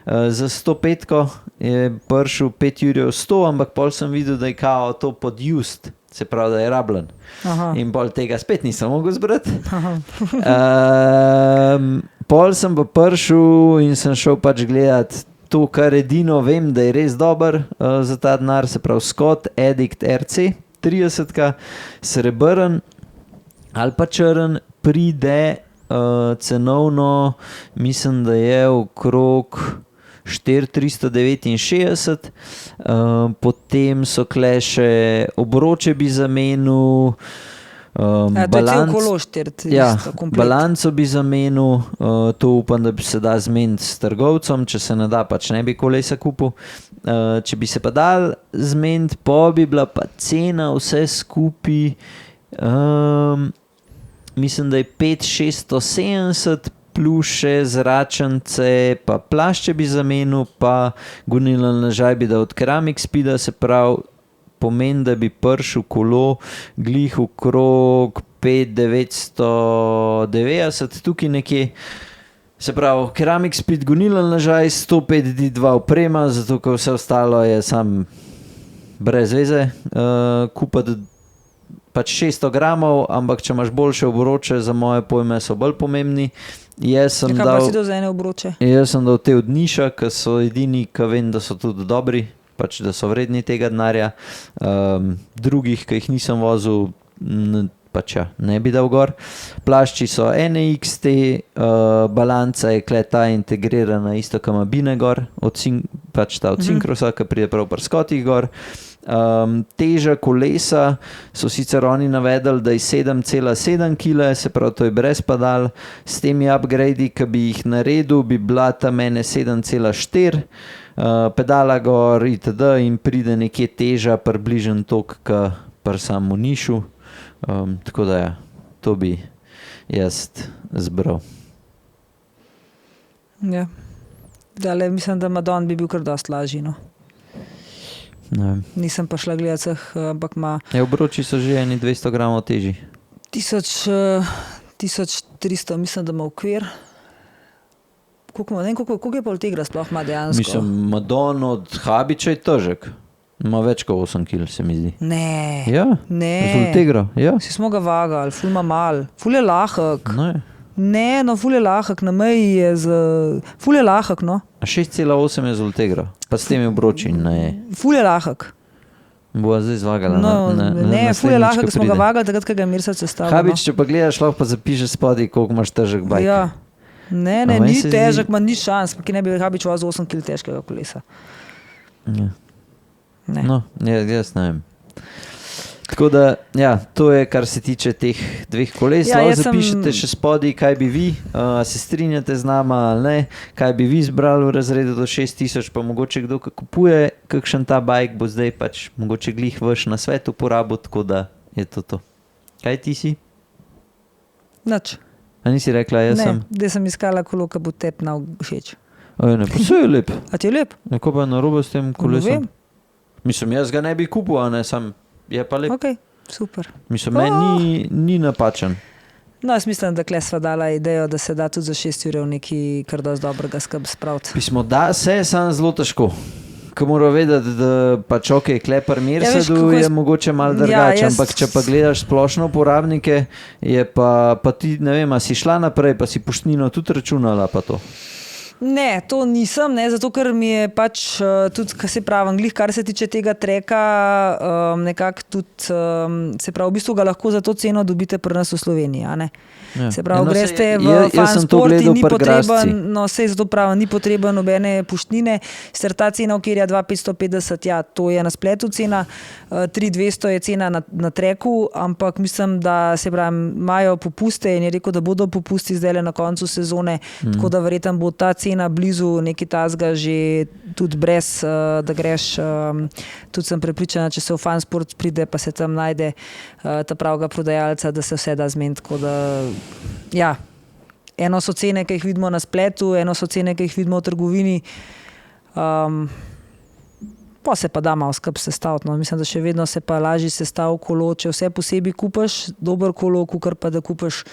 za 105-ko je prišel 5 jurjev 100, ampak pol sem videl, da je kao to pod used, se pravi, da je rabljen. Aha. In pol tega spet nisem mogel zbrati. Pol sem pa prišel in sem šel pač gledat to, kar edino vem, da je res dober za ta denar, se pravi Scott Addict RC 30, srebrn ali pa črn, pride cenovno, mislim, da je okrog 4,369, potem so kle še obroče bi zamenil, balanco bi zamenil, to upam, da bi se da zmeniti s trgovcem, če se ne da, pač ne bi kolesa kupil. Če bi se pa dal zmeniti, pa bi bila pa cena vse skupaj, mislim, da je 5,670 plus še zračence, pa plašče bi zamenil, pa gonilni ležaj bi dal od Ceramic Speeda, se pravi, pomeni, da bi prišel kolo glih okrog 5,990, tukaj nekje. Se pravi, Ceramic Speed gonilni ležaj, 105 D2 oprema, zato ker vse ostalo je sam brez veze. Kupati pač 600 gramov, ampak če imaš boljše obroče, za moje pojme so bolj pomembni. Jaz sem dal te od Niša, ki so edini, ki vem, da so tudi dobri, pač da so vredni tega denarja. Drugih, ki jih nisem vozil, pač ja, ne bi dal gor. Plašči so NXT, balanca je ta integrirana isto, kot ima Bine gor, pač ta od Syncrosa, ki pride prav pri Scottih gor. Teža kolesa so sicer oni navedli, da je 7,7 kg, se pravi, to je brez padal. S temi upgradi, ki bi jih naredil, bi bila tam 7,4, pedala gor itd. In pride nekje teža približno toliko, kot pri samem Nišu. Tako da ja, to bi jaz zbral. Ja. Dale, mislim, da Madon bi bil kar dosti lažji, no. Nisem pa šla gledat vseh, ampak ima... Obroči so že 200 gramov težji. 1300, mislim, da ima okvir. Koliko je pa Ultegra sploh ima dejansko? Mislim, Madon od Habiča je težek. Ima več kot 8 kg, se mi zdi. Ne. Ja, z Ultegra, ja. Si smo ga vagali, ful ima mal. Ful je lahek. Ne, no, ful je lahek, na meji je ful je lahek, no. 6,8 je z Ultegra, pa s temi obroči, ne. Ful je lahek. Bova zdaj zvagala. Ne, ful je lahek, da smo ga vagali, takrat, kaj ga je Mirsa sestavil. Habič, če pa gledaš, lahko pa zapiše spodaj, koliko imaš težek bajk. Ja. Ne, ni težek, ima ni šans, pa ki ne bi Habič vozil 8 kg težkega kolesa. Ja. Ne. No, jaz ne vem. Tako da, ja, to je, kar se tiče teh dveh koles. Lahko zapišete še spodaj, kaj bi vi, se strinjate z nama ali ne, kaj bi vi zbrali v razredu do 6,000, pa mogoče kdo, ki kupuje kakšen ta bajk, bo zdaj pač mogoče glih vaš na svet uporabil, tako da je to. Kaj ti si? Nič. A nisi rekla, jaz sem? Ne, da sem iskala kolo, ki bo tebi na všeč. Ne, pa vse je lep. A ti je lep? Neko pa je narobe s tem kolesom? Ne vem. Mislim, jaz ga ne bi kupil, a ne, sam je pa lep. Okay. Super. Mislim, meni ni napačen. No, jaz mislim, da kle sva dala idejo, da se da tudi za 6 ur nekaj kar dosti dobrega skrb spraviti. Pismo, da se samo zelo težko. Ko mora vedeti, da pač ok, klepar Mercedu je mogoče malo drugače, ampak če pa gledaš splošno uporabnike, je pa ti, ne vem, a si šla naprej, pa si poštnino tudi računala pa to. Ne, to nisem, ne, zato ker mi je pač tudi, kaj se pravi, glih, kar se tiče tega treka, nekako tudi, se pravi, v bistvu ga lahko za to ceno dobite pri nas v Sloveniji, a ne? Ja. Se pravi, greste v Fansport in ni potreben, no sej zato pravim, ni potreben nobene puštnine, sicer ta cena okvirja 2,550, ja, to je na spletu cena, 3,200 je cena na treku, ampak mislim, da se pravi, imajo popuste in je rekel, da bodo popusti zdaj na koncu sezone, tako da verjetno bo ta cena blizu neki tazga že tudi brez, da greš, tudi sem prepričana, če se v Fansport pride, pa se tam najde ta pravega prodajalca, da se vse da zmeniti, tako da ja, eno so cene, ki jih vidimo na spletu, eno so cene, ki jih vidimo v trgovini, pa se pa da malo skrb sestaviti, no. Mislim, da še vedno se pa lažje sestav kolo, če vse posebej kupaš, dober kolo, kukar pa da kupaš.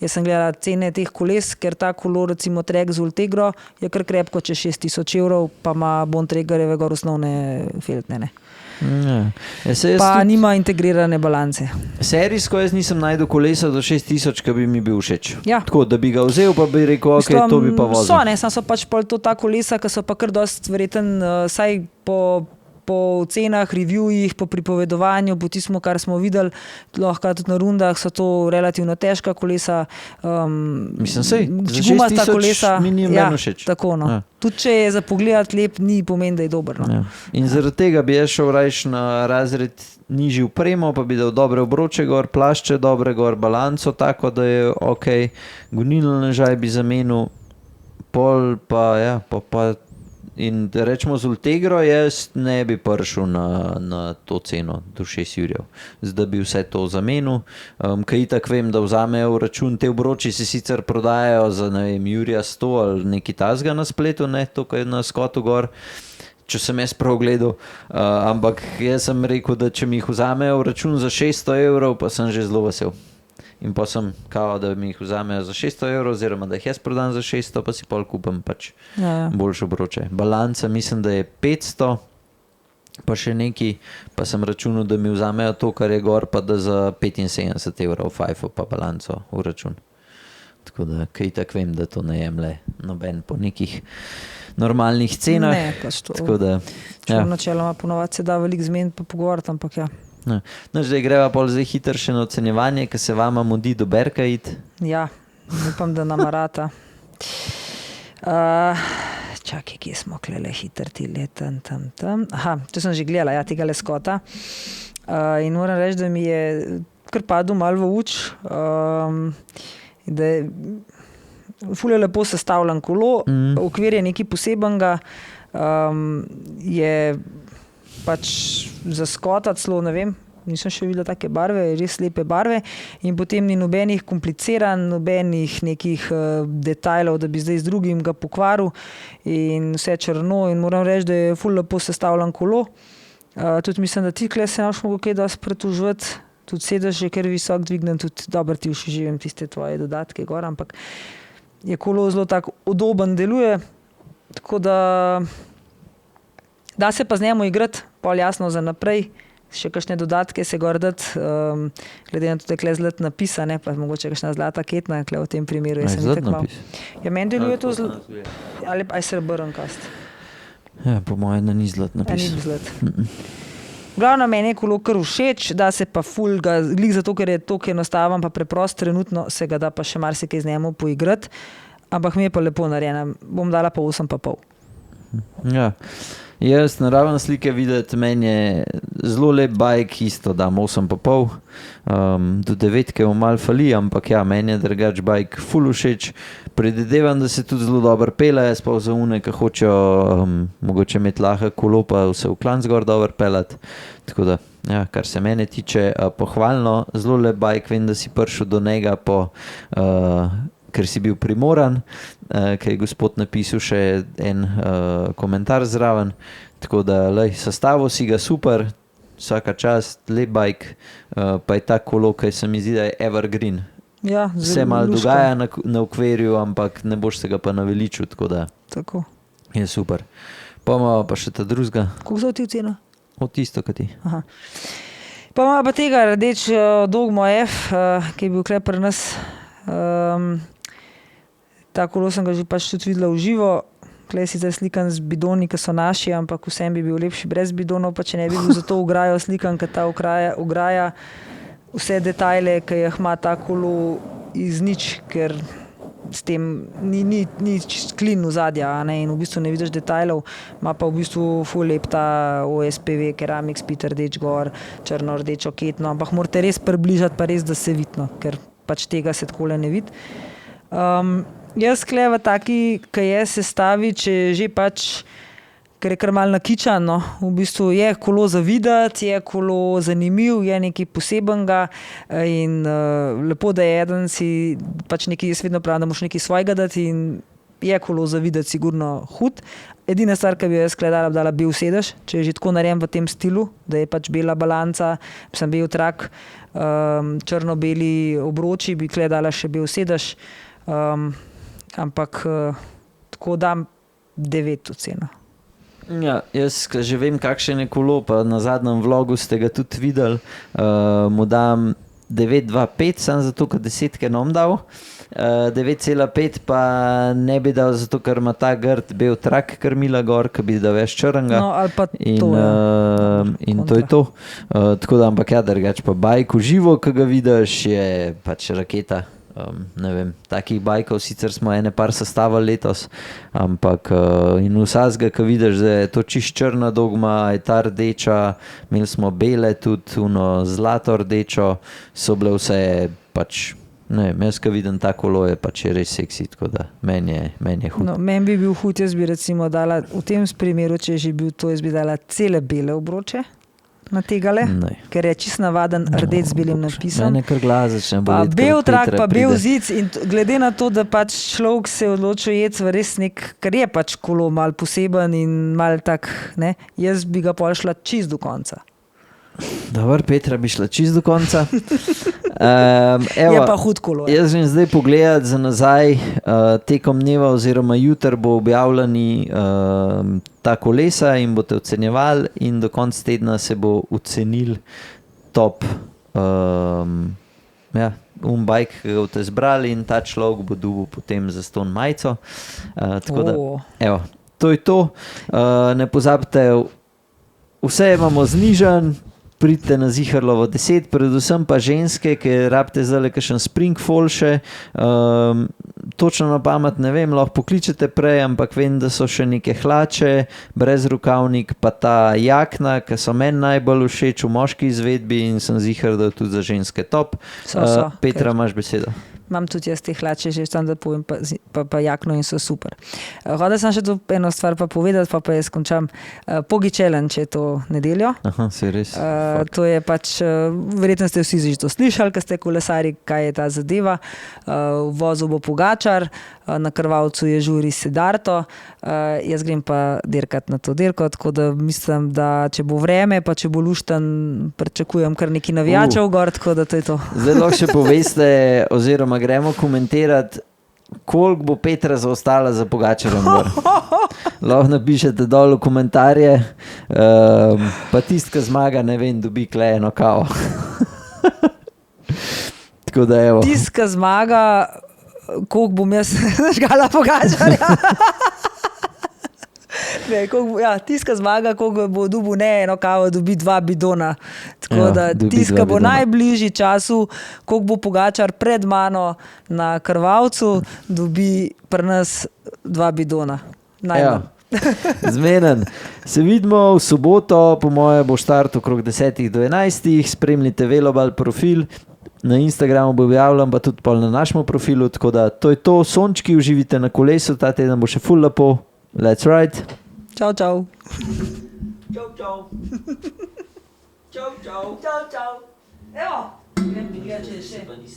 Jaz sem gledala cene teh koles, ker ta kolo, recimo Trek z Ultegro, je kar krepko če 6,000 evrov, pa ima Bontragerjeve gor osnovne feltne, ne. Pa nima integrirane balance. Serijsko jaz nisem najdel kolesa do 6,000, ki bi mi bil všeč. Ja. Tako, da bi ga vzel, pa bi rekel, ok, to bi pa vozil. So pač pol to ta kolesa, ki so pa kar dosti verjeten, saj po cenah, reviewjih, po pripovedovanju, po tismu, kar smo videli, lahko tudi na rundah, so to relativno težka kolesa. Mislim, sej, za 6,000 mi ni meni všeč. Tako, no. Ja. Tudi če je za pogled lep, ni pomeni, da je dober. No. Ja. In zaradi tega bi jaz šel rajš na razred nižji vpremo, pa bi dal dobre obroče gor, plašče dobre gor, balanco tako, da je ok, gonilni ležaj bi zamenil, pol pa ja, pa in rečemo z Ultegro, jaz ne bi prišel na to ceno do 6 jurjev. Zdaj bi vse to zamenil, kaj itak vem, da vzamejo v račun, te obroči se sicer prodajajo za, ne vem, jurja 100 ali neki tazga na spletu, ne, to kaj je na Skotu gor, če sem jaz prav gledal, ampak jaz sem rekel, da če mi jih vzamejo v račun za 600 evrov, pa sem že zelo vesel. In pa sem kao, da mi jih vzamejo za 600 evrov, oziroma da jih jaz prodam za 600, pa si pol kupam pač boljše obroče. Balanca mislim, da je 500, pa še neki, pa sem računal, da mi vzamejo to, kar je gor, pa da za 75 evrov fajfo pa balanco v račun. Tako da, kaj tak vem, da to ne jemle noben po nekih normalnih cenah. Ne, pač to. Tako da, ja. Načeloma ponovati se da veliko zmeniti pa pogovoriti, ampak ja. No, zdaj greva pol zdaj hitro še na ocenjevanje, ki se vama mudi do Berka iti. Ja, upam, da nam rata. Čakaj, kje smo klele hitro ti leten tam. Aha, to sem že gledala, ja, tega Skota. In moram reči, da mi je kar padel malo v uč, da je ful je lepo sestavljen kolo, okvir je nekaj posebenega, je pač za Skota celo, ne vem, nisem še videla take barve, res lepe barve in potem ni nobenih kompliciran, nobenih nekih detajlov, da bi zdaj z drugim ga pokvaril in vse črno in moram reči, da je ful lepo sestavljen kolo. Tudi mislim, da ti kle se naš mogo kaj dosti pretužvati, tudi sedež je kar visok dvignen, tudi dobro ti ušiživim tiste tvoje dodatke gor, ampak je kolo zelo tako udoben deluje, tako da se pa z njemu igrati, pol jasno za naprej, še kakšne dodatke se gor dati, glede na to, da je kle zlat napisa, ne, pa mogoče kakšna zlata ketna, kle v tem primeru. Zlat napis? Ja, meni deluje to ali pa je srebrn kast. Ja, po mojem, da ni zlat napis. Ni zlat. Glavno, meni je kolo kar všeč, da se pa ful ga, glih zato, ker je toliko enostaven, pa preprost, trenutno se ga da pa še marsikaj z njemu poigrati, ampak mi je pa lepo narejena, bom dala pa 8,5. Ja. Jaz naraven slike videti, meni je zelo lep bajk, isto dam 8,5, do 9 mu malo fali, ampak ja, meni je drugač bajk ful všeč, predvidevam, da se tudi zelo dobro pele, sploh za une, ki hočejo mogoče imeti lahko kolo, pa se v klanc gor dobro pelati, tako da, ja, kar se mene tiče, pohvalno, zelo lep bajk, vem, da si prišel do njega ker si bil primoran, ker je gospod napisal še en komentar zraven, tako da sestavil si ga super, vsaka čast, lep bike, pa je ta kolo, ki se mi zdi, da je evergreen. Ja, Se malo dogaja na okvirju, ampak ne boš se ga pa naveličil, tako da Tako. je super. Pa imamo pa še ta drugega, Koliko so ti cena? od tisto, kot ti. Aha. Pa ima pa tega rdeč Dogmo F, ki je bil kle pri nas. Ta kolo sem ga že pač tudi videla v živo. Kle je sicer slikan z bidoni, ki so naši, ampak vsem bi bil lepši brez bidonov, pa če ne bi bil za to ograjo slikan, ker ta ograja vse detajle, ki jih ima ta kolo iz nič, ker s tem ni klin v zadja, in v bistvu ne vidiš detajlov, ima pa v bistvu ful lep ta OSPV, keramik, spit rdeč gor, črno rdečo ketno, ampak morate res približati, pa res, da se vidno, ker pač tega se takole ne vidi. Jaz kle v taki, ki je sestavi, če že pač, ker je kar malo nakičan, no. V bistvu je kolo za videti, je kolo zanimiv, je nekaj posebenega in lepo, da je eden si pač nekaj, jaz vedno pravim, da moš nekaj svojega dati in je kolo za videti sigurno hud. Edina stvar, ki bi jo jaz dala bel sedež, če je že tako narejen v tem stilu, da je pač bela balanca, sem bel trak, črno-beli obroči, bi dala še bel sedež, ampak tako dam 9 oceno. Ja, jaz že vem, kakšen je kolo, pa na zadnjem vlogu ste ga tudi videli, mu dam 9,25, sam zato, ker 10 nam dal, 9,5 pa ne bi dal zato, ker ima ta grd bel trak krmila gor, ki bi dal več črnega. No, ali pa in, to, in to je to. Tako da, ampak ja, drugače pa bajk v živo, ki ga vidiš, je pač raketa. Ne vem, takih bajkov sicer smo ene par sestavili letos, ampak in vsazga, ki vidiš, da je to čist črna Dogma, je ta rdeča, imeli smo bele tudi, zlato rdečo, so bile vse pač, ne vem, jaz, ki vidim ta kolo, je pač res seksi, tako da meni je hud. No, meni bi bil hud, jaz bi recimo dala, v tem primeru, če je že bil to, jaz bi dala cele bele obroče na tegale, ker je čist navaden rdeč z belim napisom. Mene kar glas začne boleti. Pa bel trak, pa bel zic in glede na to, da pač človek se odločil jeti v res ker je pač kolo malo poseben in malo tak, ne, jaz bi ga pol šla čist do konca. Dobar, Petra bi šla čist do konca. Je pa hud kolo. Jaz želim zdaj pogledati za nazaj, tekom dneva oziroma jutri bo objavljeni ta kolesa in boste ocenjevali in do konca tedna se bo ocenil top bike, ki ga boste zbrali in ta človek bo dobil potem zastonj majico. Tako da, evo, to je to. Ne pozabite, vse imamo znižan, pridite na Ziharlovo 10, predvsem pa ženske, ki rabite zdaj kakšen springfall še, točno na pamet ne vem, lahko pokličete prej, ampak vem, da so še neke hlače, brez rokavnik, pa ta jakna, ki so meni najbolj všeč v moški izvedbi in sem zihar, da je tudi za ženske top. Petra, imaš besedo. Imam tudi jaz te hlače, že tam da povem, pa jakno in so super. Hodila sem še to eno stvar pa povedati, pa jaz končam. Pogi challenge je to nedeljo. Aha, se res. To je pač, verjetno ste vsi že to slišali, ker ste kolesari, kaj je ta zadeva. V vozu bo Pogačar, na krvavcu je žuri Sidarto, jaz grem pa dirkat na to dirko, tako da mislim, da če bo vreme, pa če bo luštan, pričakujem kar neki navijačev gor, tako da to je to. Zdaj lahko še poveste, oziroma gremo komentirati, koliko bo Petra zaostala za Pogačarjem gor. Lahko napišete dol v komentarje, pa tist, ki zmaga, ne vem, dobi kle eno kavo. Tako da evo. Tist, ki zmaga, koliko bom jaz žgala Pogačarja. Tist, ki zmaga, koliko bo dobil ne eno kavo, dobi 2 bidona. Tako da tist, ki bo najbližji času, koliko bo Pogačar pred mano na krvavcu, dobi pri nas 2 bidona. Najmanj. Zmenen. Se vidimo v soboto, po moje bo štart okrog 10 do 11. Spremljite Velobal profil. Na Instagramu bo objavljam, pa tudi na našem profilu, tako da to je to. Sončki, uživite na kolesu, ta teden bo še ful lepo. Let's ride. Čau, čau. Čau, čau. Čau, čau. Čau, čau. Evo. Grem bi gledati, če še.